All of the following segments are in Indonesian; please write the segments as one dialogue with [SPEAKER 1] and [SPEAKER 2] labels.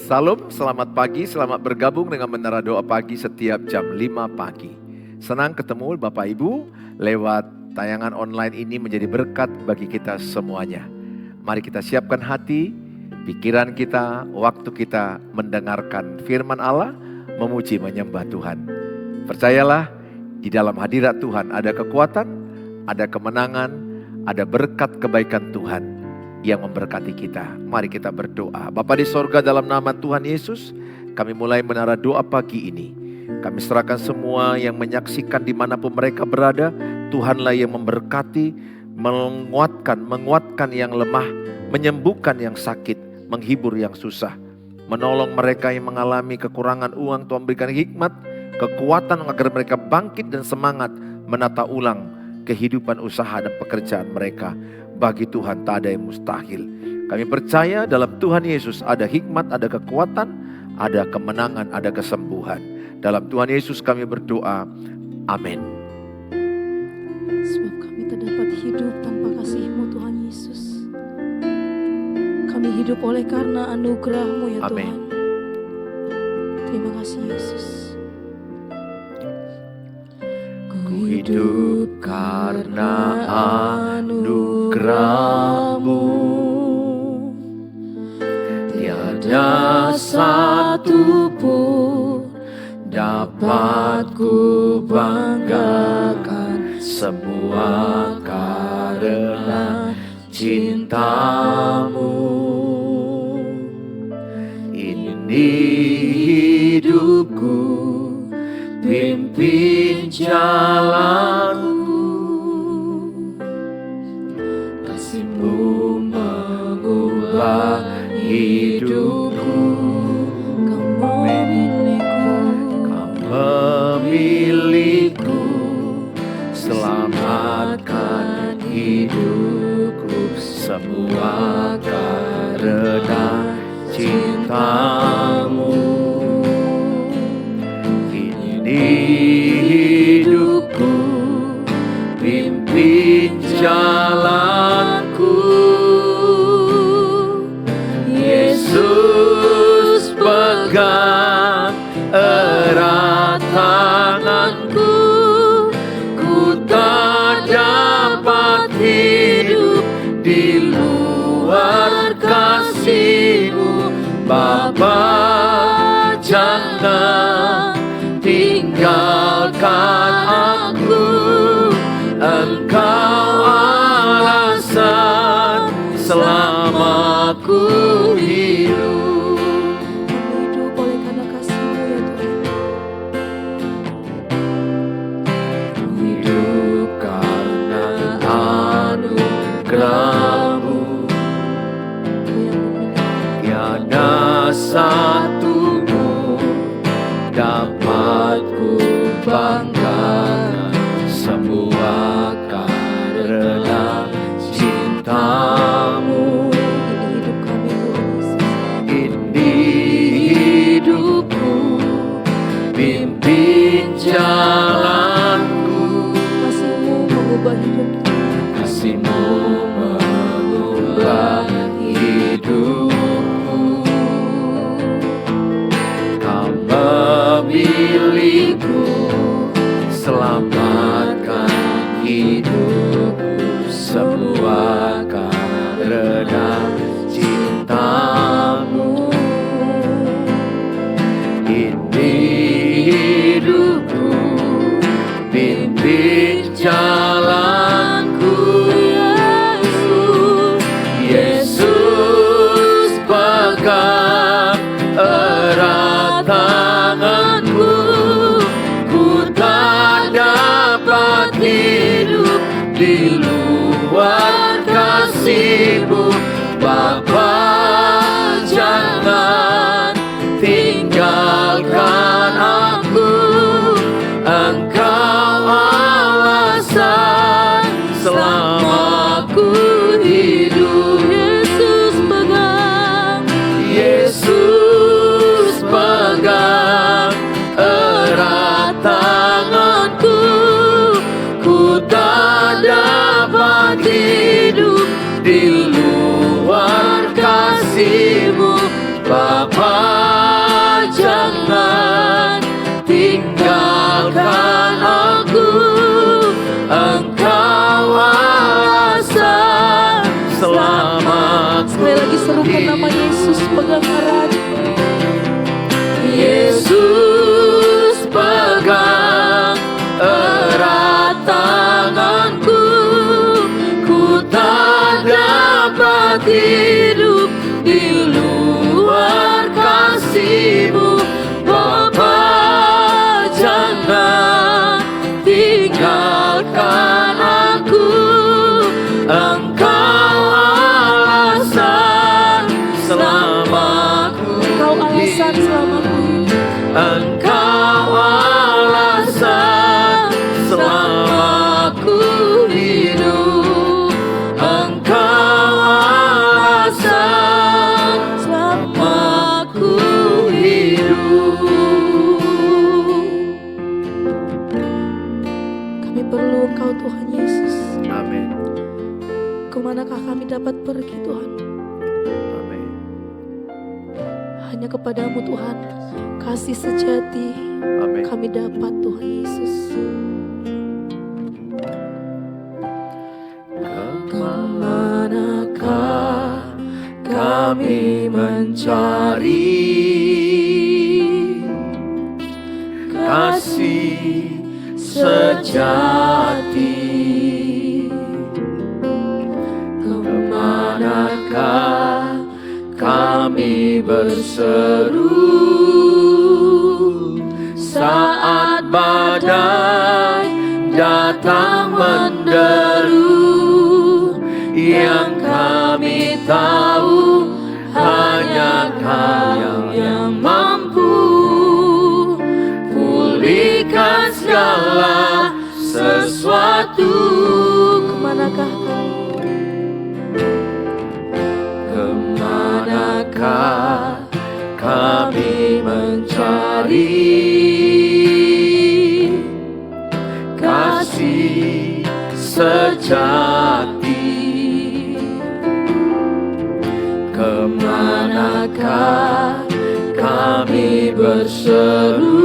[SPEAKER 1] Salam, selamat pagi, selamat bergabung dengan Menara Doa Pagi setiap jam 5 pagi. Senang ketemu Bapak Ibu lewat tayangan online ini menjadi berkat bagi kita semuanya. Mari kita siapkan hati, pikiran kita, waktu kita mendengarkan firman Allah, memuji menyembah Tuhan. Percayalah, di dalam hadirat Tuhan ada kekuatan, ada kemenangan, ada berkat kebaikan Tuhan yang memberkati kita. Mari kita berdoa. Bapa di sorga, dalam nama Tuhan Yesus, kami mulai Menara Doa Pagi ini. Kami serahkan semua yang menyaksikan dimanapun mereka berada. Tuhanlah yang memberkati, menguatkan yang lemah, menyembuhkan yang sakit, menghibur yang susah, menolong mereka yang mengalami kekurangan uang. Tuhan berikan hikmat, kekuatan agar mereka bangkit dan semangat menata ulang kehidupan usaha dan pekerjaan mereka. Bagi Tuhan tak ada yang mustahil. Kami percaya dalam Tuhan Yesus ada hikmat, ada kekuatan, ada kemenangan, ada kesembuhan. Dalam Tuhan Yesus kami berdoa. Amin.
[SPEAKER 2] Sebab kami tak dapat hidup tanpa kasih-Mu Tuhan Yesus. Kami hidup oleh karena anugerah-Mu ya
[SPEAKER 1] Amin.
[SPEAKER 2] Tuhan. Terima kasih Yesus.
[SPEAKER 1] Ku hidup karena anugerah-Mu, tiada satu pun dapat ku banggakan, semua karena cinta-Mu. Ini hidupku, pimpin jalanku, kasih-Mu mengubah hidupku. Kau memilihku, selamatkan hidupku, semua karena cinta-Mu. Hidupku, pimpin jalanku. Yesus pegang erat tanganku, ku tak dapat hidup di luar kasih-Mu. Bapa, jangan tinggalkan aku, Engkau alasan selamaku hidup.
[SPEAKER 2] Kami hidup oleh karena kasih-Mu ya Tuhan.
[SPEAKER 1] Hidup karena anugerah-Mu, tiada satu pun dapat ku banggakan, semua karena cinta-Mu.
[SPEAKER 2] Ini hidup kami Sekali lagi serukan nama Yesus, pegang erat.
[SPEAKER 1] Yesus pegang erat tanganku, ku tak dapat hidup di luar kasih-Mu. Bapa, jangan tinggalkan aku, Engkau alasan selamaku.
[SPEAKER 2] Engkau alasan selamaku.
[SPEAKER 1] Engkau alasan selamaku hidup. Engkau alasan selamaku hidup.
[SPEAKER 2] Kami perlu Engkau Tuhan Yesus.
[SPEAKER 1] Amin.
[SPEAKER 2] Kemanakah kami dapat pergi Tuhan?
[SPEAKER 1] Amin.
[SPEAKER 2] Hanya kepadamu Tuhan, kasih sejati
[SPEAKER 1] Amin.
[SPEAKER 2] kami dapat Tuhan Yesus.
[SPEAKER 1] Kemanakah kami mencari kasih sejati? Kemanakah kami berseru saat badai datang menderu? Yang kami tahu hanya Kau yang mampu pulihkan segala sesuatu.
[SPEAKER 2] Kemanakah kami?
[SPEAKER 1] Kemanakah kami mencari kasih sejati? Kemanakah kami berseru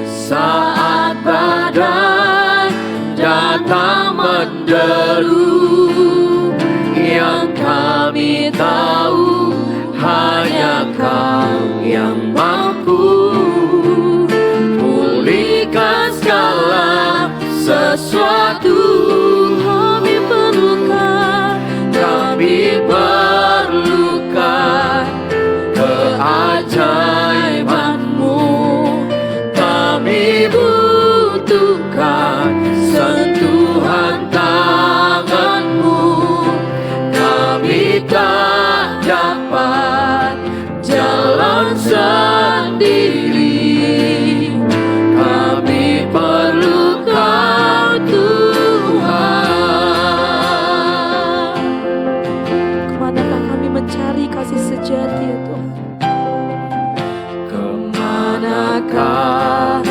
[SPEAKER 1] saat badai datang menderu? Yang kami tahu hanya Kau yang mampu pulihkan segala sesuatu. Kami perlukan keajaiban-Mu. Kami butuhkan sentuhan tangan-Mu. Kami tak dapat jalan sendiri. Kami perlu Kau Tuhan.
[SPEAKER 2] Kemanakah kami mencari kasih sejati ya Tuhan?
[SPEAKER 1] Kemanakah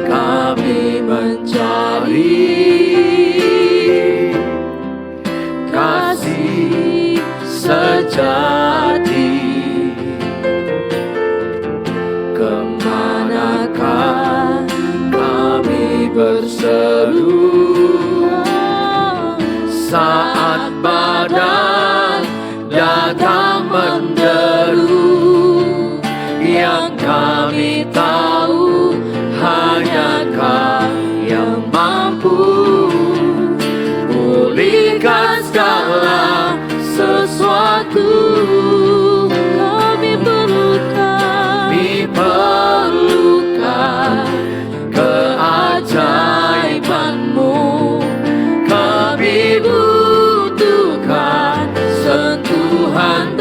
[SPEAKER 1] kami mencari kasih sejati? Kemanakah kami berseru saat badai datang menderu? Yang kami tahu hanya Kau yang mampu pulihkan segala sesuatu.
[SPEAKER 2] Kami
[SPEAKER 1] perlukan keajaiban-Mu. Kami butuhkan sentuhan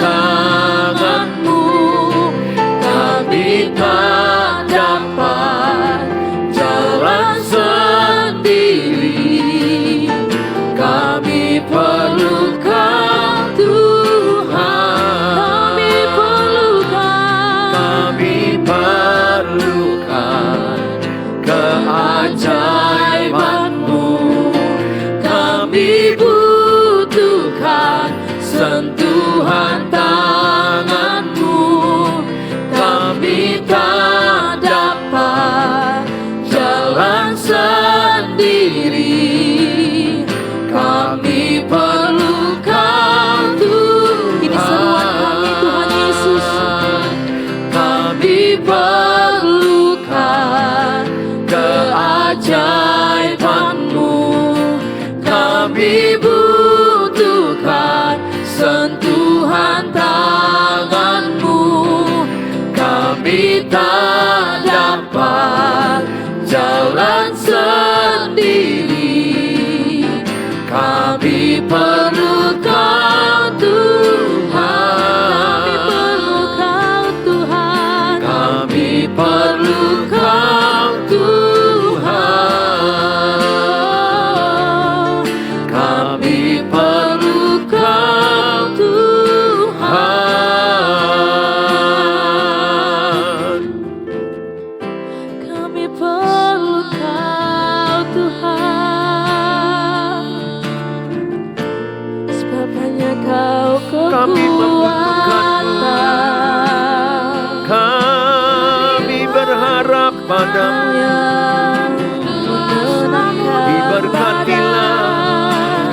[SPEAKER 2] sentuhan tangan-Mu kami tak dapat jalan sendiri. Kami perlu Kau Tuhan. Kami perlu Kau Tuhan. Kami perlu Kau Tuhan. Kami perlu Kau Tuhan. Sebab hanya Kau kekuatan.
[SPEAKER 1] Kami berharap padamu. Diberkatilah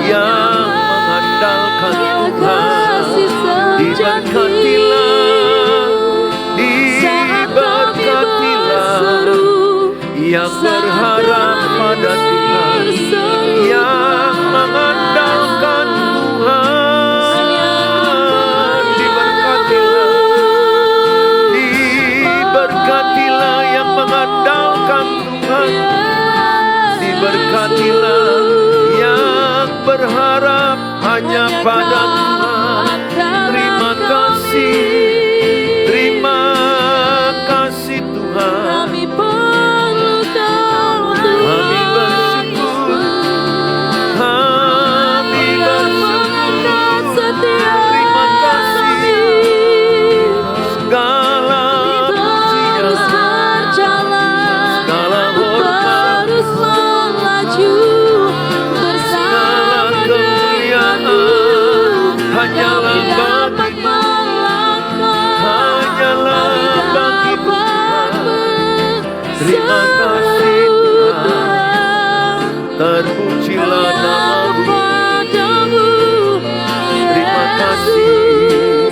[SPEAKER 1] yang mengandalkan Tuhan. Diberkatilah yang berharap pada Tuhan, yang mengandalkan Tuhan. Diberkatilah yang mengandalkan Tuhan. Diberkatilah yang berharap hanya pada Tuhan. Terima kasih Tuhan.
[SPEAKER 2] Kami perlu Kau
[SPEAKER 1] Kami bersyukur. Kami bersyukur. Terima kasih. Segala
[SPEAKER 2] terus berjalan,
[SPEAKER 1] segala hormat,
[SPEAKER 2] terus melaju bersama denganmu.
[SPEAKER 1] hanyalah
[SPEAKER 2] Kami dapat
[SPEAKER 1] bagi-Mu.
[SPEAKER 2] melangkah,
[SPEAKER 1] Hanyalah
[SPEAKER 2] kami
[SPEAKER 1] bagi-Mu
[SPEAKER 2] dapat
[SPEAKER 1] Tuhan. Terima kasih Tuhan. Terpujilah nama-Mu.
[SPEAKER 2] padamu,
[SPEAKER 1] Terima kasih.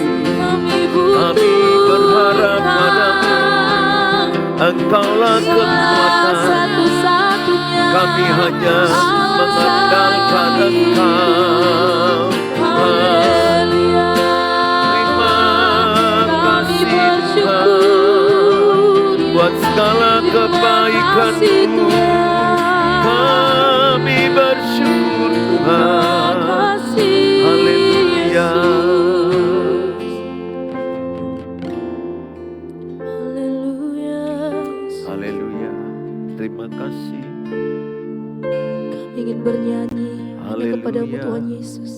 [SPEAKER 1] Kami berharap padamu. Engkaulah kekuatan.
[SPEAKER 2] satu-satunya
[SPEAKER 1] Kami hanya mengandalkan Engkau.
[SPEAKER 2] Haleluya.
[SPEAKER 1] Terima
[SPEAKER 2] Kami
[SPEAKER 1] kasih
[SPEAKER 2] bersyukur
[SPEAKER 1] Tuhan buat segala kebaikan-Mu. Kami bersyukur Tuhan. Haleluya.
[SPEAKER 2] Haleluya.
[SPEAKER 1] Haleluya. Terima kasih.
[SPEAKER 2] Kami ingin bernyanyi hanya kepadamu
[SPEAKER 1] Haleluya.
[SPEAKER 2] Tuhan Yesus,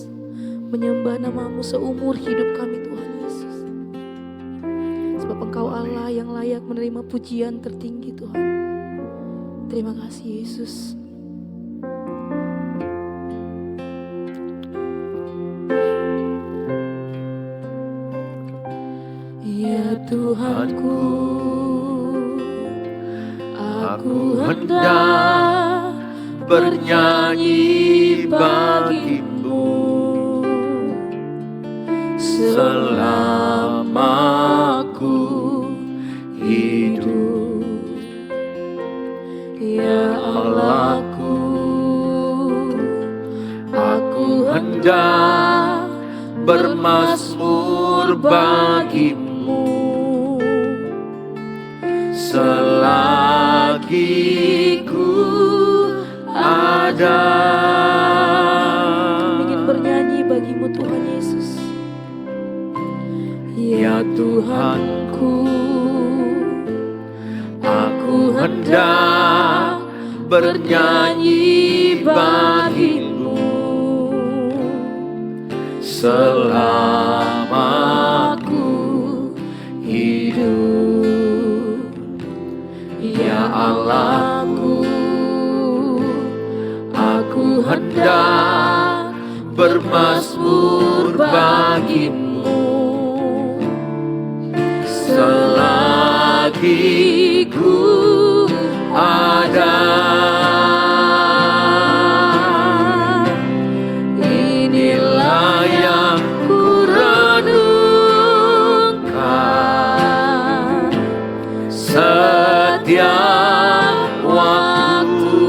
[SPEAKER 2] menyembah nama-Mu seumur hidup kami Tuhan Yesus. Sebab Engkau Allah yang layak menerima pujian tertinggi Tuhan. Terima kasih Yesus. Ya Tuhanku, aku hendak bernyanyi bagi-Mu selama aku hidup. Ya Allahku, aku hendak bermazmur bagi-Mu selagi ku ada. Kami ingin bernyanyi bagi-Mu Tuhan Yesus. Ya Tuhanku, aku hendak bernyanyi bagi-Mu selama aku hidup. Ya Allahku, aku hendak bermazmur bagi-Mu selagi ku ada. Inilah yang ku renungkan setiap waktu.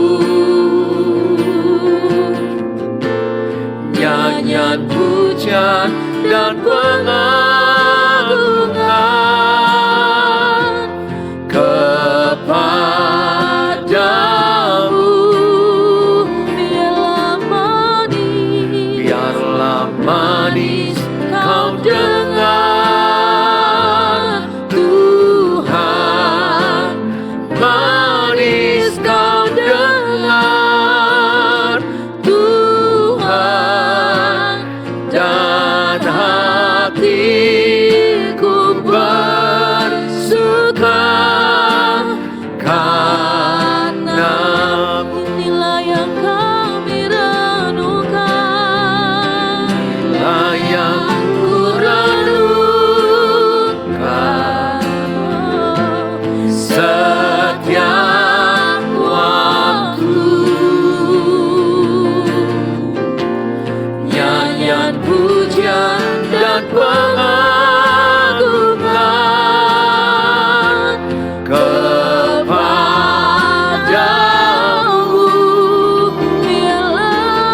[SPEAKER 2] Nyanyian pujian
[SPEAKER 1] dan pengagungan kepadamu. Biarlah manis kau dengar Tuhan, manis kau dengar Tuhan, dan hatiku bersuka karena inilah yang kami renungkan, inilah yang ku renungkan setiap waktu. Nyanyian pujian dan pengagungan kepadamu. Biarlah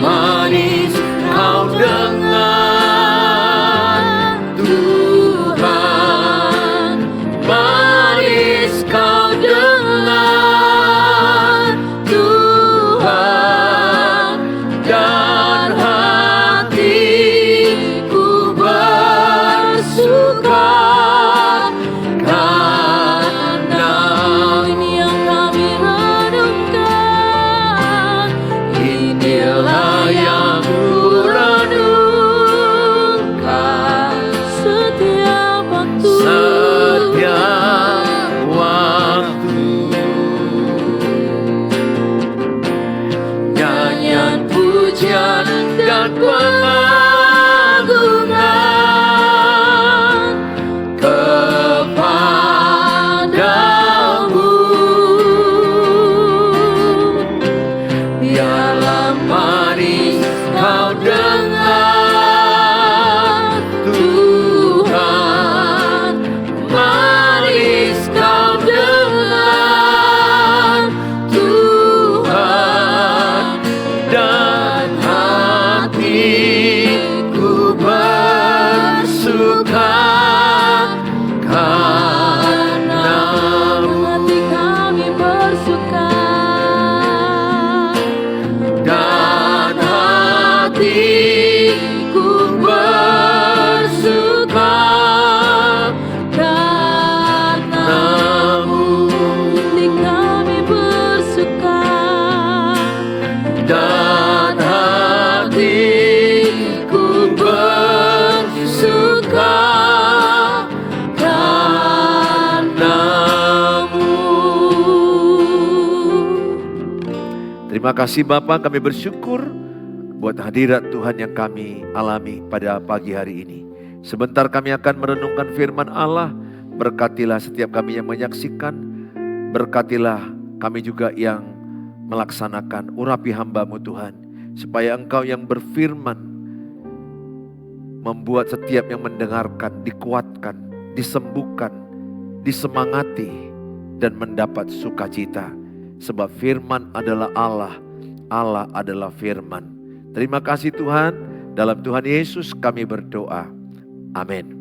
[SPEAKER 1] manis kau dengar Tuhan, manis kau dengar Tuhan, dan hatiku bersuka karena ini yang kami renungkan, inilah yang ku renungkan setiap waktu, setiap waktu. Nyanyian pujian dan pengagungan kepadamu. Biarlah manis kau dengar Tuhan, manis kau dengar Tuhan, dan hatiku bersuka karenamu. Hati kami bersuka dan hatiku bersuka karenamu. Hati kami bersuka dan hatiku bersuka karenamu. Terima kasih Bapa, kami bersyukur buat hadirat Tuhan yang kami alami pada pagi hari ini. Sebentar kami akan merenungkan firman Allah. Berkatilah setiap kami yang menyaksikan, berkatilah kami juga yang melaksanakan. Urapi hamba-Mu Tuhan, supaya Engkau yang berfirman membuat setiap yang mendengarkan dikuatkan, disembuhkan, disemangati, dan mendapat sukacita. Sebab firman adalah Allah, Allah adalah firman. Terima kasih Tuhan, dalam Tuhan Yesus kami berdoa. Amin.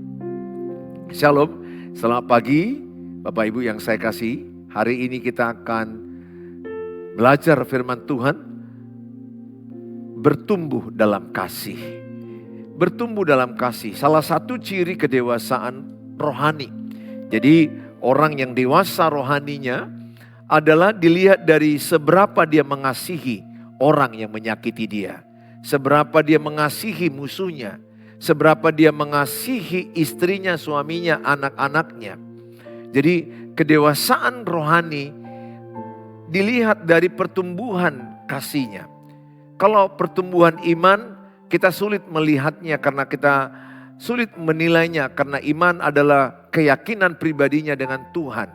[SPEAKER 1] Shalom, selamat pagi Bapak Ibu yang saya kasih. Hari ini kita akan belajar firman Tuhan, bertumbuh dalam kasih. Bertumbuh dalam kasih, salah satu ciri kedewasaan rohani. Jadi orang yang dewasa rohaninya adalah dilihat dari seberapa dia mengasihi orang yang menyakiti dia. Seberapa dia mengasihi musuhnya. Seberapa dia mengasihi istrinya, suaminya, anak-anaknya. Jadi kedewasaan rohani dilihat dari pertumbuhan kasihnya. Kalau pertumbuhan iman kita sulit melihatnya karena kita sulit menilainya. Karena iman adalah keyakinan pribadinya dengan Tuhan.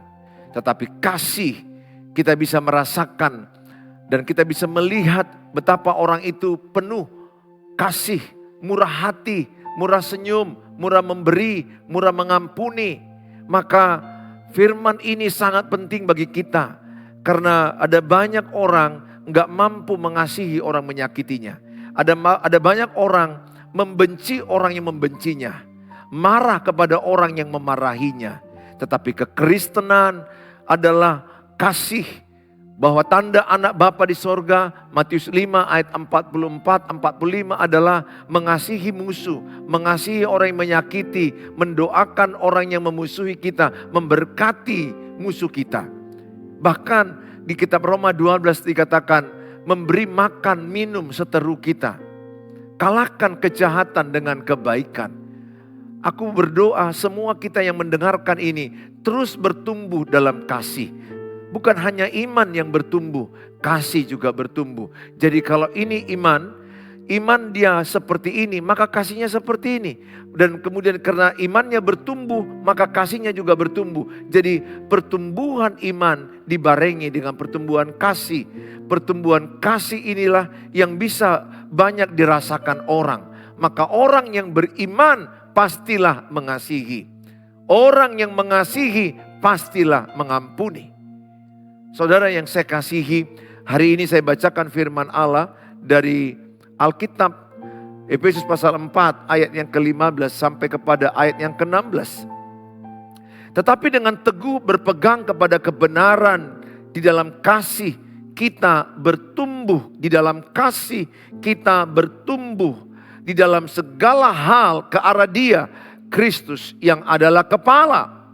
[SPEAKER 1] Tetapi kasih kita bisa merasakan dan kita bisa melihat betapa orang itu penuh kasih, murah hati, murah senyum, murah memberi, murah mengampuni. Maka firman ini sangat penting bagi kita. Karena ada banyak orang gak mampu mengasihi orang menyakitinya. Ada banyak orang membenci orang yang membencinya, marah kepada orang yang memarahinya. Tetapi kekristenan adalah kasih, bahwa tanda anak Bapa di sorga, Matius 5 ayat 44-45 adalah mengasihi musuh, mengasihi orang yang menyakiti, mendoakan orang yang memusuhi kita, memberkati musuh kita. Bahkan di kitab Roma 12 dikatakan, memberi makan minum seteru kita. Kalahkan kejahatan dengan kebaikan. Aku berdoa semua kita yang mendengarkan ini terus bertumbuh dalam kasih. Bukan hanya iman yang bertumbuh, kasih juga bertumbuh. Jadi kalau ini iman dia seperti ini, maka kasihnya seperti ini. Dan kemudian karena imannya bertumbuh, maka kasihnya juga bertumbuh. Jadi pertumbuhan iman dibarengi dengan pertumbuhan kasih. Pertumbuhan kasih inilah yang bisa banyak dirasakan orang. Maka orang yang beriman pastilah mengasihi. Orang yang mengasihi pastilah mengampuni. Saudara yang saya kasihi, hari ini saya bacakan firman Allah dari Alkitab Efesus pasal 4 ayat yang ke-15 sampai kepada ayat yang ke-16. Tetapi dengan teguh berpegang kepada kebenaran di dalam kasih kita bertumbuh, di dalam kasih kita bertumbuh di dalam segala hal ke arah Dia, Kristus yang adalah kepala.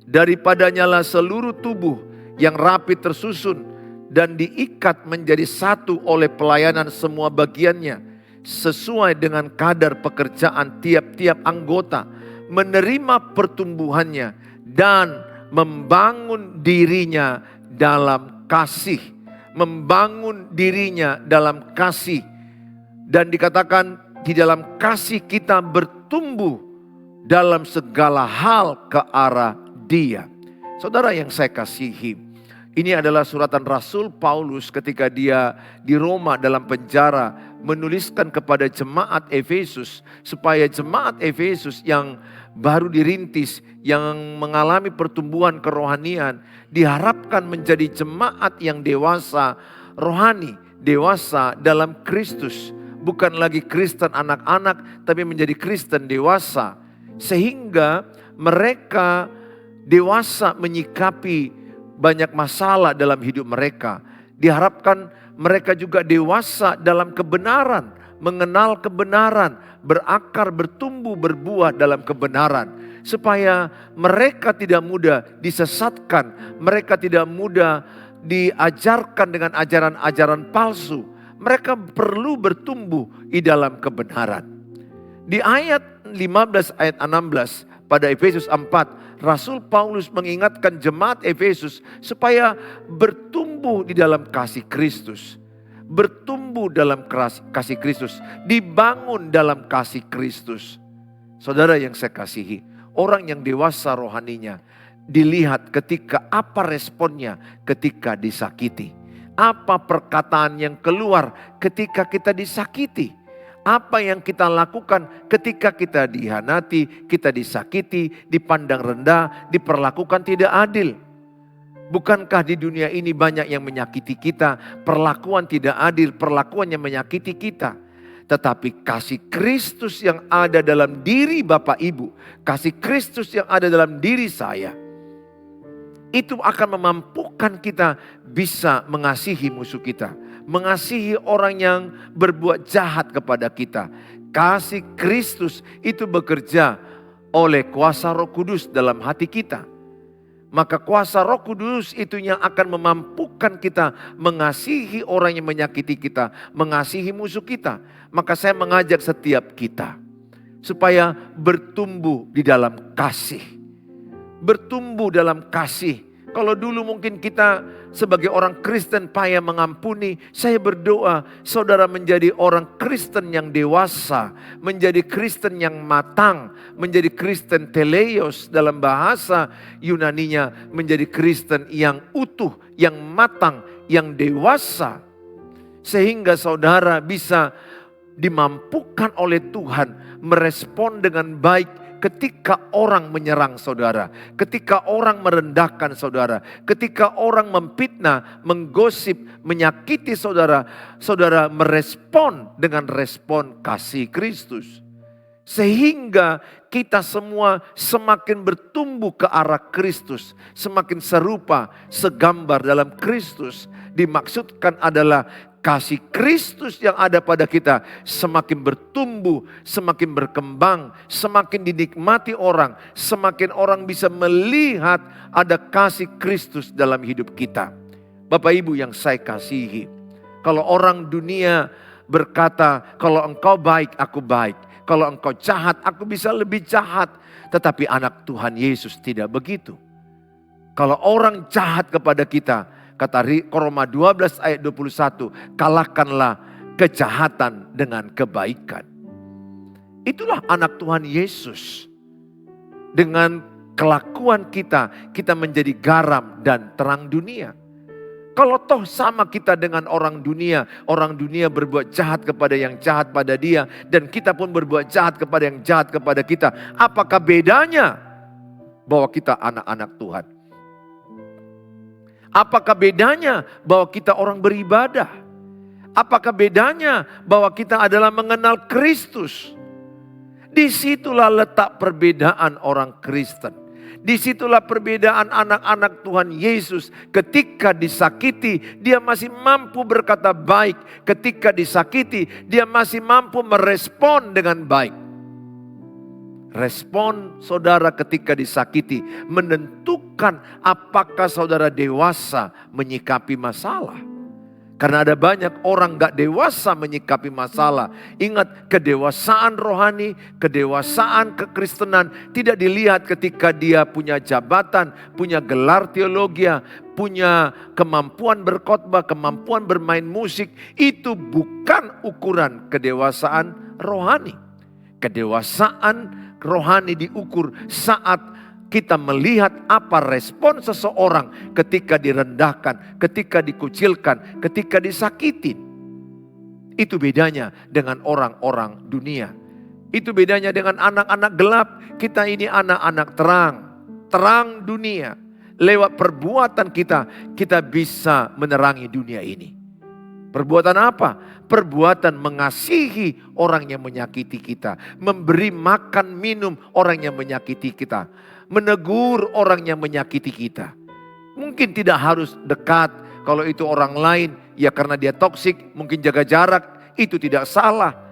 [SPEAKER 1] Daripadanya lah seluruh tubuh yang rapi tersusun dan diikat menjadi satu oleh pelayanan semua bagiannya sesuai dengan kadar pekerjaan tiap-tiap anggota, menerima pertumbuhannya dan membangun dirinya dalam kasih. Membangun dirinya dalam kasih. Dan dikatakan di dalam kasih kita bertumbuh dalam segala hal ke arah Dia. Saudara yang saya kasihi, ini adalah suratan Rasul Paulus ketika dia di Roma dalam penjara menuliskan kepada jemaat Efesus supaya jemaat Efesus yang baru dirintis, yang mengalami pertumbuhan kerohanian, diharapkan menjadi jemaat yang dewasa rohani, dewasa dalam Kristus. Bukan lagi Kristen anak-anak, tapi menjadi Kristen dewasa. Sehingga mereka dewasa menyikapi banyak masalah dalam hidup mereka. Diharapkan mereka juga dewasa dalam kebenaran, mengenal kebenaran, berakar, bertumbuh, berbuah dalam kebenaran. Supaya mereka tidak mudah disesatkan, mereka tidak mudah diajarkan dengan ajaran-ajaran palsu. Mereka perlu bertumbuh di dalam kebenaran. Di ayat 15 ayat 16 pada Efesus 4, Rasul Paulus mengingatkan jemaat Efesus supaya bertumbuh di dalam kasih Kristus. Bertumbuh dalam kasih Kristus. Dibangun dalam kasih Kristus. Saudara yang saya kasihi, orang yang dewasa rohaninya dilihat ketika apa responnya ketika disakiti. Apa perkataan yang keluar ketika kita disakiti. Apa yang kita lakukan ketika kita dihianati, kita disakiti, dipandang rendah, diperlakukan tidak adil. Bukankah di dunia ini banyak yang menyakiti kita, perlakuan tidak adil, perlakuan yang menyakiti kita. Tetapi kasih Kristus yang ada dalam diri Bapak Ibu, kasih Kristus yang ada dalam diri saya, itu akan memampukan kita bisa mengasihi musuh kita. Mengasihi orang yang berbuat jahat kepada kita. Kasih Kristus itu bekerja oleh kuasa Roh Kudus dalam hati kita. Maka kuasa Roh Kudus itu yang akan memampukan kita mengasihi orang yang menyakiti kita. Mengasihi musuh kita. Maka saya mengajak setiap kita supaya bertumbuh di dalam kasih. Bertumbuh dalam kasih. Kalau dulu mungkin kita sebagai orang Kristen payah mengampuni, saya berdoa saudara menjadi orang Kristen yang dewasa, menjadi Kristen yang matang, menjadi Kristen teleios dalam bahasa Yunaninya, menjadi Kristen yang utuh, yang matang, yang dewasa. Sehingga saudara bisa dimampukan oleh Tuhan merespon dengan baik ketika orang menyerang saudara, ketika orang merendahkan saudara, ketika orang memfitnah, menggosip, menyakiti saudara, saudara merespon dengan respon kasih Kristus. Sehingga kita semua semakin bertumbuh ke arah Kristus, semakin serupa, segambar dalam Kristus. Dimaksudkan adalah kasih Kristus yang ada pada kita semakin bertumbuh, semakin berkembang, semakin dinikmati orang, semakin orang bisa melihat ada kasih Kristus dalam hidup kita. Bapak Ibu yang saya kasihi, kalau orang dunia berkata, kalau engkau baik, aku baik. Kalau engkau jahat, aku bisa lebih jahat. Tetapi anak Tuhan Yesus tidak begitu. Kalau orang jahat kepada kita, kata Roma 12 ayat 21, kalahkanlah kejahatan dengan kebaikan. Itulah anak Tuhan Yesus. Dengan kelakuan kita, kita menjadi garam dan terang dunia. Kalau toh sama kita dengan orang dunia berbuat jahat kepada yang jahat pada dia, dan kita pun berbuat jahat kepada yang jahat kepada kita. Apakah bedanya bahwa kita anak-anak Tuhan? Apakah bedanya bahwa kita orang beribadah? Apakah bedanya bahwa kita adalah mengenal Kristus? Disitulah letak perbedaan orang Kristen. Disitulah perbedaan anak-anak Tuhan Yesus. Ketika disakiti, dia masih mampu berkata baik. Ketika disakiti, dia masih mampu merespon dengan baik. Respon saudara ketika disakiti menentukan apakah saudara dewasa menyikapi masalah. Karena ada banyak orang gak dewasa menyikapi masalah. Ingat, kedewasaan rohani, kedewasaan kekristenan tidak dilihat ketika dia punya jabatan, punya gelar teologi, punya kemampuan berkhotbah, kemampuan bermain musik. Itu bukan ukuran kedewasaan rohani. Kedewasaan rohani diukur saat kita melihat apa respon seseorang ketika direndahkan, ketika dikucilkan, ketika disakitin. Itu bedanya dengan orang-orang dunia. Itu bedanya dengan anak-anak gelap. Kita ini anak-anak terang. Terang dunia. Lewat perbuatan kita, kita bisa menerangi dunia ini. Perbuatan apa? Perbuatan mengasihi orang yang menyakiti kita. Memberi makan minum orang yang menyakiti kita. Menegur orang yang menyakiti kita. Mungkin tidak harus dekat. Kalau itu orang lain, ya karena dia toksik, mungkin jaga jarak. Itu tidak salah.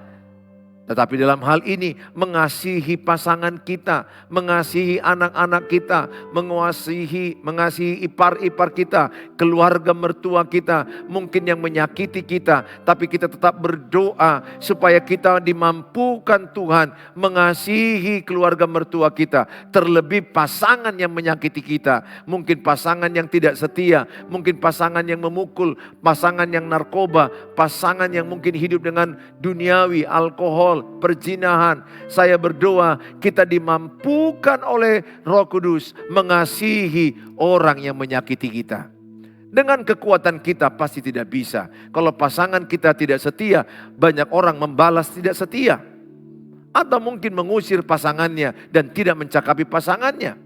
[SPEAKER 1] Tetapi dalam hal ini mengasihi pasangan kita, mengasihi anak-anak kita, mengasihi ipar-ipar kita, keluarga mertua kita, mungkin yang menyakiti kita, tapi kita tetap berdoa supaya kita dimampukan Tuhan mengasihi keluarga mertua kita, terlebih pasangan yang menyakiti kita, mungkin pasangan yang tidak setia, mungkin pasangan yang memukul, pasangan yang narkoba, pasangan yang mungkin hidup dengan duniawi, alkohol, perzinahan. Saya berdoa kita dimampukan oleh Roh Kudus mengasihi orang yang menyakiti kita. Dengan kekuatan kita pasti tidak bisa. Kalau pasangan kita tidak setia, banyak orang membalas tidak setia. Atau mungkin mengusir pasangannya dan tidak mencakapi pasangannya.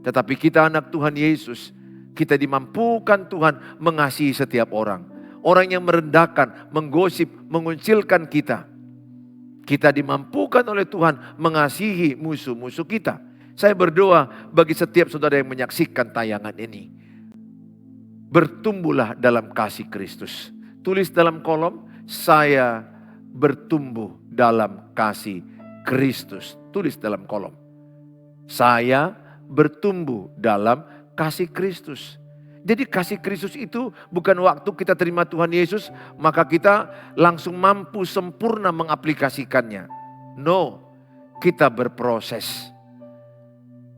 [SPEAKER 1] Tetapi kita anak Tuhan Yesus, kita dimampukan Tuhan mengasihi setiap orang. Orang yang merendahkan, menggosip, mengucilkan kita. Kita dimampukan oleh Tuhan mengasihi musuh-musuh kita. Saya berdoa bagi setiap saudara yang menyaksikan tayangan ini. Bertumbuhlah dalam kasih Kristus. Tulis dalam kolom, saya bertumbuh dalam kasih Kristus. Tulis dalam kolom. Saya bertumbuh dalam kasih Kristus. Jadi kasih Kristus itu bukan waktu kita terima Tuhan Yesus, maka kita langsung mampu sempurna mengaplikasikannya. No, kita berproses.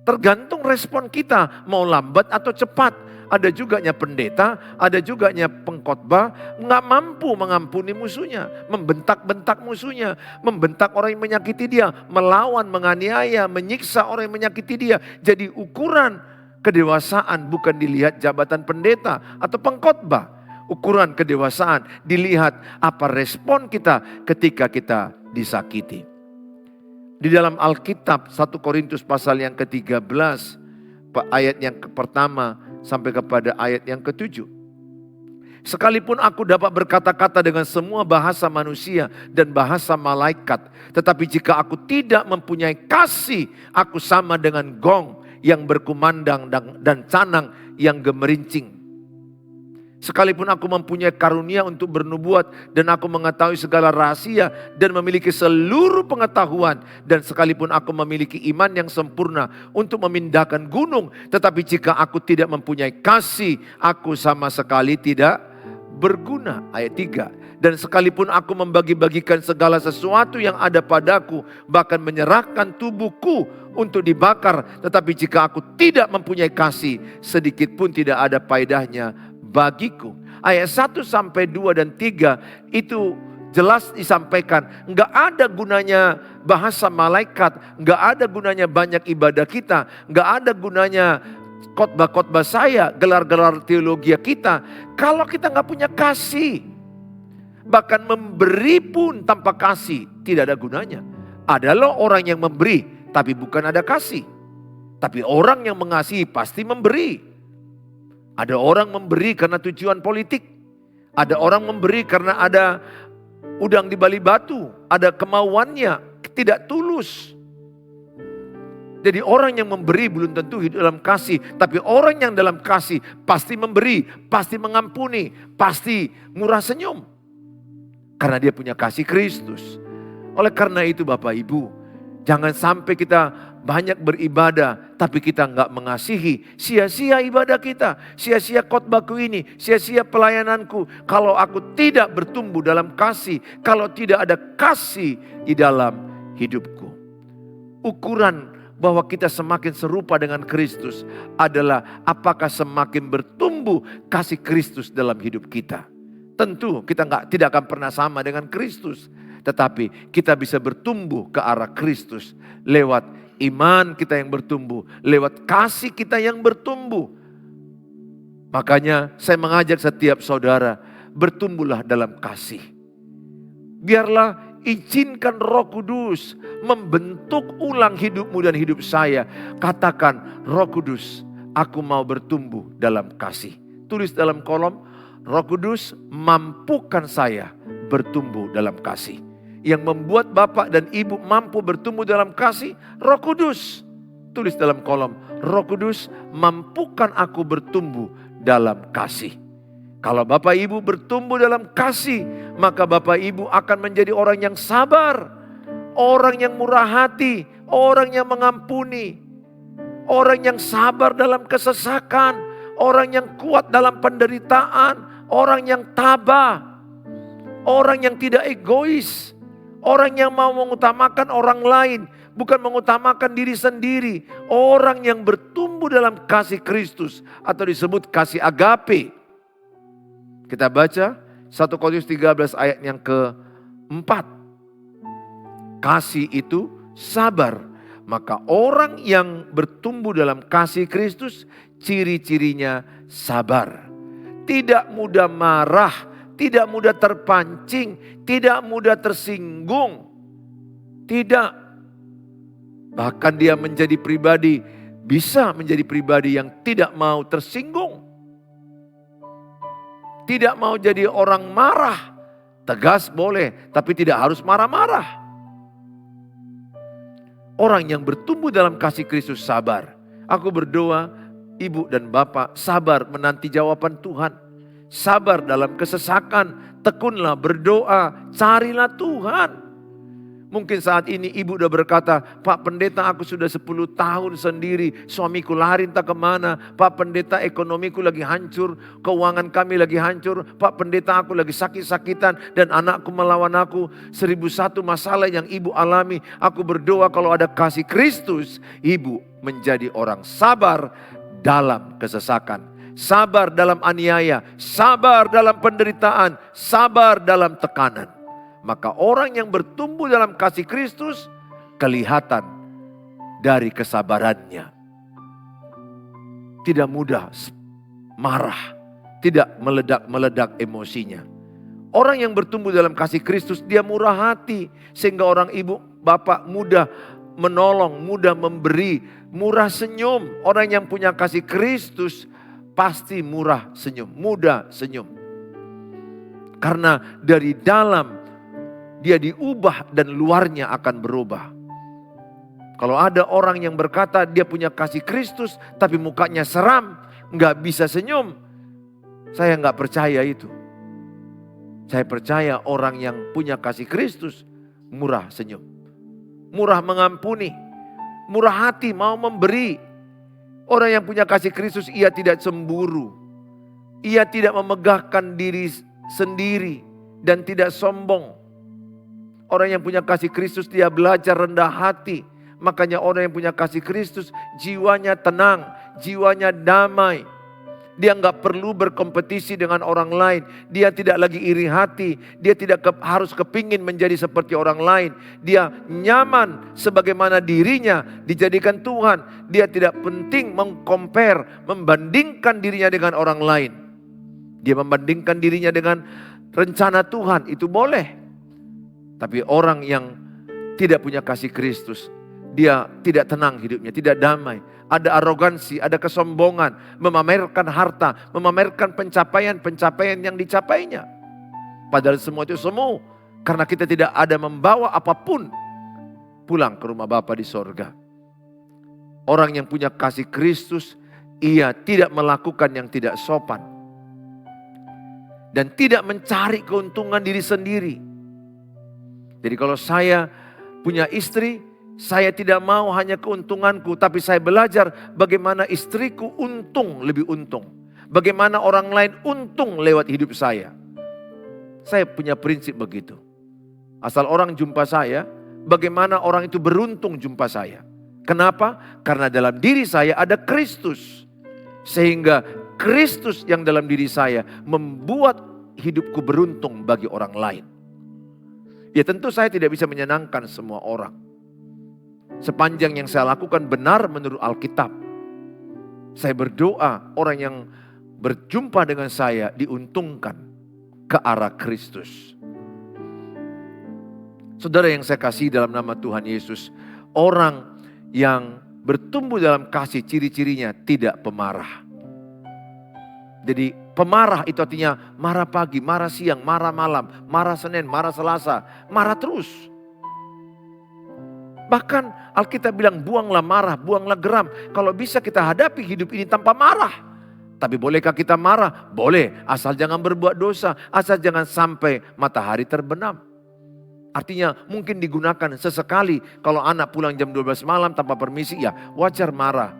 [SPEAKER 1] Tergantung respon kita, mau lambat atau cepat. Ada juganya pendeta, ada juganya pengkhotbah, nggak mampu mengampuni musuhnya, membentak-bentak musuhnya, membentak orang yang menyakiti dia, melawan, menganiaya, menyiksa orang yang menyakiti dia. Jadi ukuran kedewasaan bukan dilihat jabatan pendeta atau pengkhotbah. Ukuran kedewasaan dilihat apa respon kita ketika kita disakiti. Di dalam Alkitab 1 Korintus pasal yang ke-13 ayat yang pertama sampai kepada ayat yang ke-7. Sekalipun aku dapat berkata-kata dengan semua bahasa manusia dan bahasa malaikat, tetapi jika aku tidak mempunyai kasih, aku sama dengan gong yang berkumandang dan canang yang gemerincing. Sekalipun aku mempunyai karunia untuk bernubuat dan aku mengetahui segala rahasia dan memiliki seluruh pengetahuan, dan sekalipun aku memiliki iman yang sempurna untuk memindahkan gunung, tetapi jika aku tidak mempunyai kasih, aku sama sekali tidak berguna. Ayat 3. Dan sekalipun aku membagi-bagikan segala sesuatu yang ada padaku, bahkan menyerahkan tubuhku untuk dibakar, tetapi jika aku tidak mempunyai kasih, sedikit pun tidak ada faedahnya bagiku. Ayat 1 sampai 2 dan 3 itu jelas disampaikan, enggak ada gunanya bahasa malaikat, enggak ada gunanya banyak ibadah kita, enggak ada gunanya khotbah-khotbah saya, gelar-gelar teologi kita, kalau kita enggak punya kasih. Bahkan memberi pun tanpa kasih tidak ada gunanya. Adalah orang yang memberi tapi bukan ada kasih. Tapi orang yang mengasihi pasti memberi. Ada orang memberi karena tujuan politik. Ada orang memberi karena ada udang di balik batu. Ada kemauannya, tidak tulus. Jadi orang yang memberi belum tentu hidup dalam kasih. Tapi orang yang dalam kasih pasti memberi, pasti mengampuni, pasti murah senyum. Karena dia punya kasih Kristus. Oleh karena itu Bapak Ibu, jangan sampai kita banyak beribadah, tapi kita enggak mengasihi. Sia-sia ibadah kita, sia-sia khotbahku ini, sia-sia pelayananku. Kalau aku tidak bertumbuh dalam kasih, kalau tidak ada kasih di dalam hidupku. Ukuran bahwa kita semakin serupa dengan Kristus adalah apakah semakin bertumbuh kasih Kristus dalam hidup kita. Tentu kita tidak akan pernah sama dengan Kristus, tetapi kita bisa bertumbuh ke arah Kristus lewat iman kita yang bertumbuh, lewat kasih kita yang bertumbuh. Makanya saya mengajak setiap saudara, bertumbuhlah dalam kasih. Biarlah izinkan Roh Kudus membentuk ulang hidupmu dan hidup saya. Katakan, Roh Kudus, aku mau bertumbuh dalam kasih. Tulis dalam kolom, Roh Kudus mampukan saya bertumbuh dalam kasih. Yang membuat Bapak dan Ibu mampu bertumbuh dalam kasih, Roh Kudus. Tulis dalam kolom, Roh Kudus mampukan aku bertumbuh dalam kasih. Kalau Bapak Ibu bertumbuh dalam kasih, maka Bapak Ibu akan menjadi orang yang sabar, orang yang murah hati, orang yang mengampuni, orang yang sabar dalam kesesakan, orang yang kuat dalam penderitaan, orang yang tabah, orang yang tidak egois. Orang yang mau mengutamakan orang lain, bukan mengutamakan diri sendiri. Orang yang bertumbuh dalam kasih Kristus atau disebut kasih agape. Kita baca 1 Korintus 13 ayat yang ke-4. Kasih itu sabar. Maka orang yang bertumbuh dalam kasih Kristus, ciri-cirinya sabar. Tidak mudah marah, tidak mudah terpancing, tidak mudah tersinggung. Tidak. Bahkan dia bisa menjadi pribadi yang tidak mau tersinggung. Tidak mau jadi orang marah. Tegas boleh, tapi tidak harus marah-marah. Orang yang bertumbuh dalam kasih Kristus sabar. Aku berdoa, Ibu dan Bapak sabar menanti jawaban Tuhan. Sabar dalam kesesakan, tekunlah berdoa, carilah Tuhan. Mungkin saat ini ibu udah berkata, Pak Pendeta aku sudah 10 tahun sendiri, suamiku lari entah kemana. Pak Pendeta ekonomiku lagi hancur, keuangan kami lagi hancur. Pak Pendeta aku lagi sakit-sakitan dan anakku melawan aku. 1001 masalah yang ibu alami. Aku berdoa kalau ada kasih Kristus, ibu menjadi orang sabar dalam kesesakan. Sabar dalam aniaya, sabar dalam penderitaan, sabar dalam tekanan. Maka orang yang bertumbuh dalam kasih Kristus kelihatan dari kesabarannya. Tidak mudah marah, tidak meledak-meledak emosinya. Orang yang bertumbuh dalam kasih Kristus dia murah hati sehingga orang ibu bapak mudah menolong, mudah memberi, murah senyum. Orang yang punya kasih Kristus pasti murah senyum, mudah senyum. Karena dari dalam dia diubah dan luarnya akan berubah. Kalau ada orang yang berkata dia punya kasih Kristus tapi mukanya seram, nggak bisa senyum, saya nggak percaya itu. Saya percaya orang yang punya kasih Kristus murah senyum, murah mengampuni, murah hati, mau memberi. Orang yang punya kasih Kristus ia tidak cemburu, ia tidak memegahkan diri sendiri dan tidak sombong. Orang yang punya kasih Kristus dia belajar rendah hati. Makanya orang yang punya kasih Kristus jiwanya tenang, jiwanya damai. Dia nggak perlu berkompetisi dengan orang lain. Dia tidak lagi iri hati. Dia tidak harus kepingin menjadi seperti orang lain. Dia nyaman sebagaimana dirinya dijadikan Tuhan. Dia tidak penting mengcompare, membandingkan dirinya dengan orang lain. Dia membandingkan dirinya dengan rencana Tuhan, itu boleh. Tapi orang yang tidak punya kasih Kristus, dia tidak tenang hidupnya, tidak damai. Ada arogansi, ada kesombongan, memamerkan harta, memamerkan pencapaian-pencapaian yang dicapainya. Padahal semua itu semu, karena kita tidak ada membawa apapun pulang ke rumah Bapa di sorga. Orang yang punya kasih Kristus, ia tidak melakukan yang tidak sopan. Dan tidak mencari keuntungan diri sendiri. Jadi kalau saya punya istri, saya tidak mau hanya keuntunganku, tapi saya belajar bagaimana istriku untung, lebih untung. Bagaimana orang lain untung lewat hidup saya. Saya punya prinsip begitu. Asal orang jumpa saya, bagaimana orang itu beruntung jumpa saya. Kenapa? Karena dalam diri saya ada Kristus. Sehingga Kristus yang dalam diri saya membuat hidupku beruntung bagi orang lain. Ya tentu saya tidak bisa menyenangkan semua orang. Sepanjang yang saya lakukan benar menurut Alkitab. Saya berdoa orang yang berjumpa dengan saya diuntungkan ke arah Kristus. Saudara yang saya kasih dalam nama Tuhan Yesus. Orang yang bertumbuh dalam kasih ciri-cirinya tidak pemarah. Jadi pemarah itu artinya marah pagi, marah siang, marah malam, marah Senin, marah Selasa, marah terus. Bahkan Alkitab bilang buanglah marah, buanglah geram. Kalau bisa kita hadapi hidup ini tanpa marah. Tapi bolehkah kita marah? Boleh, asal jangan berbuat dosa, asal jangan sampai matahari terbenam. Artinya mungkin digunakan sesekali kalau anak pulang jam 12 malam tanpa permisi, ya wajar marah.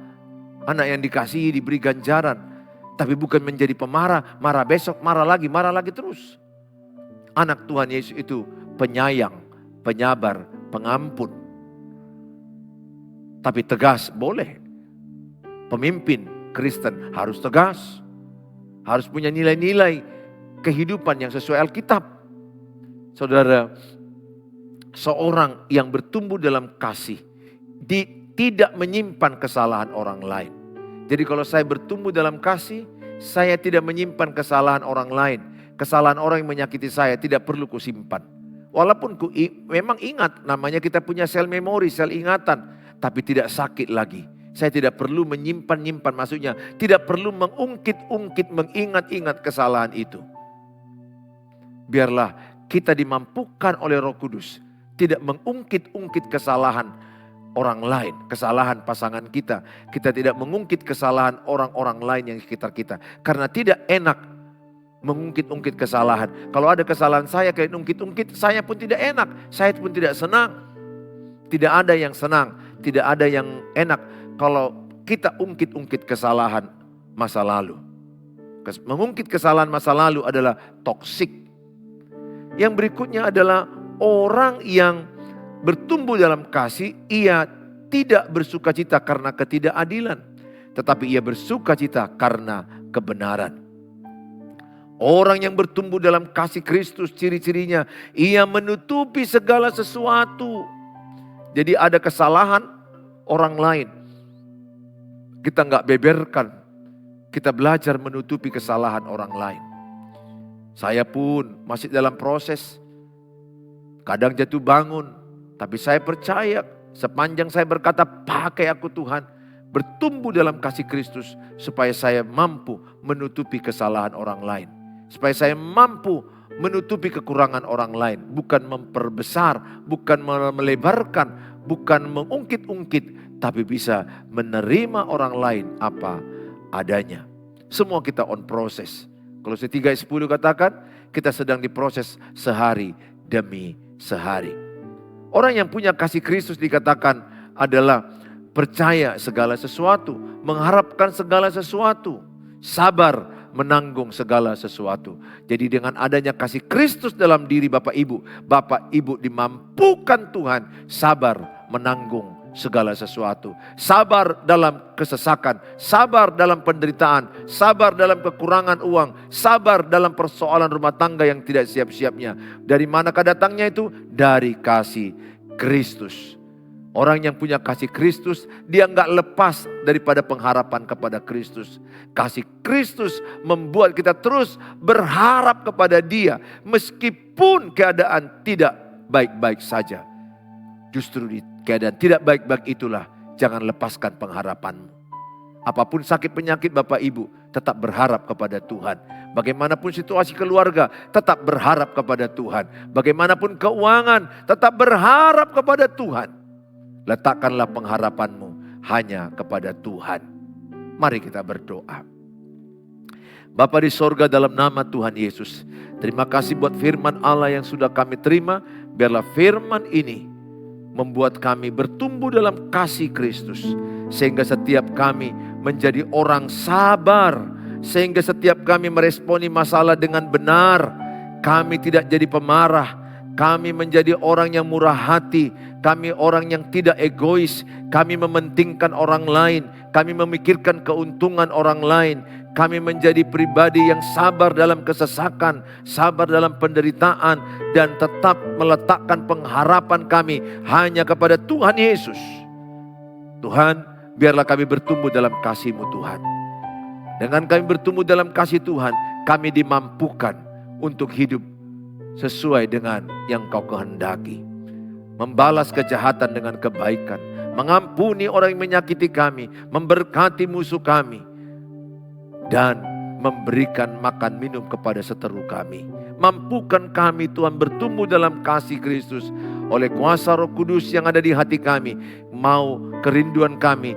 [SPEAKER 1] Anak yang dikasihi diberi ganjaran. Tapi bukan menjadi pemarah, marah besok, marah lagi terus. Anak Tuhan Yesus itu penyayang, penyabar, pengampun. Tapi tegas boleh. Pemimpin Kristen harus tegas. Harus punya nilai-nilai kehidupan yang sesuai Alkitab. Saudara, seorang yang bertumbuh dalam kasih tidak menyimpan kesalahan orang lain. Jadi kalau saya bertumbuh dalam kasih, saya tidak menyimpan kesalahan orang lain. Kesalahan orang yang menyakiti saya tidak perlu kusimpan. Walaupun memang ingat, namanya kita punya sel memori, sel ingatan. Tapi tidak sakit lagi. Saya tidak perlu menyimpan-nyimpan, maksudnya tidak perlu mengungkit-ungkit, mengingat-ingat kesalahan itu. Biarlah kita dimampukan oleh Roh Kudus. Tidak mengungkit-ungkit kesalahan orang lain, kesalahan pasangan kita. Kita tidak mengungkit kesalahan orang-orang lain yang di sekitar kita. Karena tidak enak mengungkit-ungkit kesalahan. Kalau ada kesalahan saya kayak ungkit-ungkit, saya pun tidak enak. Saya pun tidak senang. Tidak ada yang senang. Tidak ada yang enak kalau kita ungkit-ungkit kesalahan masa lalu. Mengungkit kesalahan masa lalu adalah toksik. Yang berikutnya adalah orang yang bertumbuh dalam kasih, ia tidak bersukacita karena ketidakadilan, tetapi ia bersukacita karena kebenaran. Orang yang bertumbuh dalam kasih Kristus, ciri-cirinya ia menutupi segala sesuatu. Jadi ada kesalahan orang lain, kita nggak beberkan, kita belajar menutupi kesalahan orang lain. Saya pun masih dalam proses, kadang jatuh bangun, tapi saya percaya Sepanjang saya berkata, pakai aku Tuhan, bertumbuh dalam kasih Kristus, supaya saya mampu menutupi kesalahan orang lain. Supaya saya mampu menutupi kekurangan orang lain. Bukan memperbesar, bukan melebarkan, bukan mengungkit-ungkit, tapi bisa menerima orang lain apa adanya. Semua kita on proses. Kolose 3:10 katakan, kita sedang diproses sehari demi sehari. Orang yang punya kasih Kristus dikatakan adalah percaya segala sesuatu, mengharapkan segala sesuatu, sabar menanggung segala sesuatu. Jadi dengan adanya kasih Kristus dalam diri Bapak Ibu dimampukan Tuhan sabar menanggung segala sesuatu. Sabar dalam kesesakan, sabar dalam penderitaan, sabar dalam kekurangan uang, sabar dalam persoalan rumah tangga yang tidak siap-siapnya. Dari manakah datangnya itu? Dari kasih Kristus. Orang yang punya kasih Kristus, dia enggak lepas daripada pengharapan kepada Kristus. Kasih Kristus membuat kita terus berharap kepada Dia, meskipun keadaan tidak baik-baik saja. Justru di keadaan tidak baik-baik itulah, jangan lepaskan pengharapanmu. Apapun sakit penyakit Bapak Ibu, tetap berharap kepada Tuhan. Bagaimanapun situasi keluarga, tetap berharap kepada Tuhan. Bagaimanapun keuangan, tetap berharap kepada Tuhan. Letakkanlah pengharapanmu hanya kepada Tuhan. Mari kita berdoa. Bapa di sorga, dalam nama Tuhan Yesus, terima kasih buat firman Allah yang sudah kami terima. Biarlah firman ini membuat kami bertumbuh dalam kasih Kristus. Sehingga setiap kami menjadi orang sabar. Sehingga setiap kami meresponi masalah dengan benar. Kami tidak jadi pemarah. Kami menjadi orang yang murah hati. Kami orang yang tidak egois. Kami mementingkan orang lain. Kami memikirkan keuntungan orang lain. Kami menjadi pribadi yang sabar dalam kesesakan, sabar dalam penderitaan, dan tetap meletakkan pengharapan kami hanya kepada Tuhan Yesus. Tuhan, biarlah kami bertumbuh dalam kasih-Mu Tuhan. Dengan kami bertumbuh dalam kasih Tuhan, kami dimampukan untuk hidup sesuai dengan yang Kau kehendaki. Membalas kejahatan dengan kebaikan, mengampuni orang yang menyakiti kami, memberkati musuh kami, dan memberikan makan minum kepada seteru kami. Mampukan kami Tuhan bertumbuh dalam kasih Kristus oleh kuasa Roh Kudus yang ada di hati kami. Mau kerinduan kami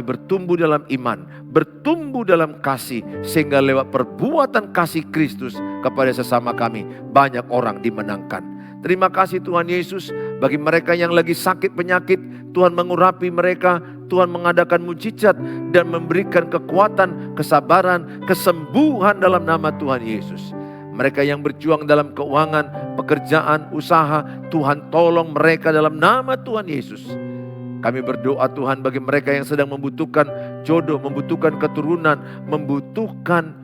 [SPEAKER 1] bertumbuh dalam iman, bertumbuh dalam kasih, sehingga lewat perbuatan kasih Kristus kepada sesama kami banyak orang dimenangkan. Terima kasih Tuhan Yesus, bagi mereka yang lagi sakit penyakit, Tuhan mengurapi mereka, Tuhan mengadakan mujizat dan memberikan kekuatan, kesabaran, kesembuhan dalam nama Tuhan Yesus. Mereka yang berjuang dalam keuangan, pekerjaan, usaha, Tuhan tolong mereka dalam nama Tuhan Yesus. Kami berdoa Tuhan bagi mereka yang sedang membutuhkan jodoh, membutuhkan keturunan, membutuhkan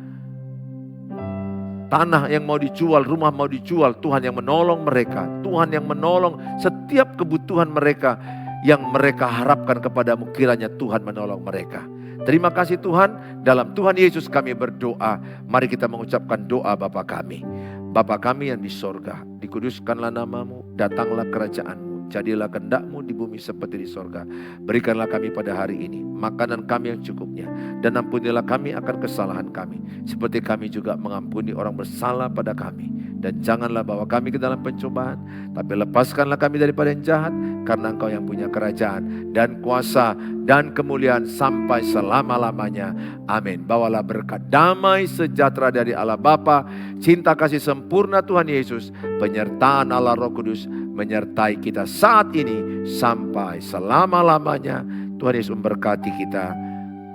[SPEAKER 1] tanah yang mau dijual, rumah mau dijual. Tuhan yang menolong mereka. Tuhan yang menolong setiap kebutuhan mereka yang mereka harapkan kepadamu, kiranya Tuhan menolong mereka. Terima kasih Tuhan, dalam Tuhan Yesus kami berdoa. Mari kita mengucapkan doa Bapa kami. Bapa kami yang di sorga, dikuduskanlah namamu, datanglah kerajaanmu, jadilah kehendak-Mu di bumi seperti di sorga. Berikanlah kami pada hari ini makanan kami yang cukupnya, dan ampunilah kami akan kesalahan kami, seperti kami juga mengampuni orang bersalah pada kami. Dan janganlah bawa kami ke dalam pencobaan, tapi lepaskanlah kami daripada yang jahat, karena Engkau yang punya kerajaan dan kuasa dan kemuliaan sampai selama-lamanya. Amin. Bawalah berkat damai sejahtera dari Allah Bapa, cinta kasih sempurna Tuhan Yesus, penyertaan Allah Roh Kudus menyertai kita saat ini sampai selama-lamanya. Tuhan Yesus memberkati kita.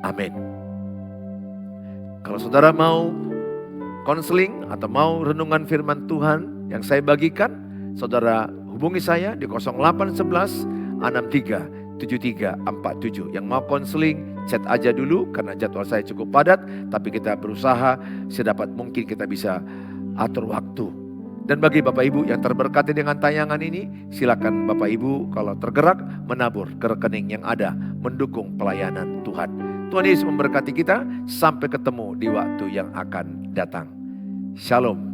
[SPEAKER 1] Amin. Kalau saudara mau konseling atau mau renungan firman Tuhan yang saya bagikan, saudara hubungi saya di 0811 63 7347. Yang mau konseling, chat aja dulu karena jadwal saya cukup padat, tapi kita berusaha sedapat mungkin kita bisa atur waktu. Dan bagi Bapak Ibu yang terberkati dengan tayangan ini, silakan Bapak Ibu kalau tergerak menabur ke rekening yang ada mendukung pelayanan Tuhan. Tuhan Yesus memberkati kita, sampai ketemu di waktu yang akan datang. Shalom.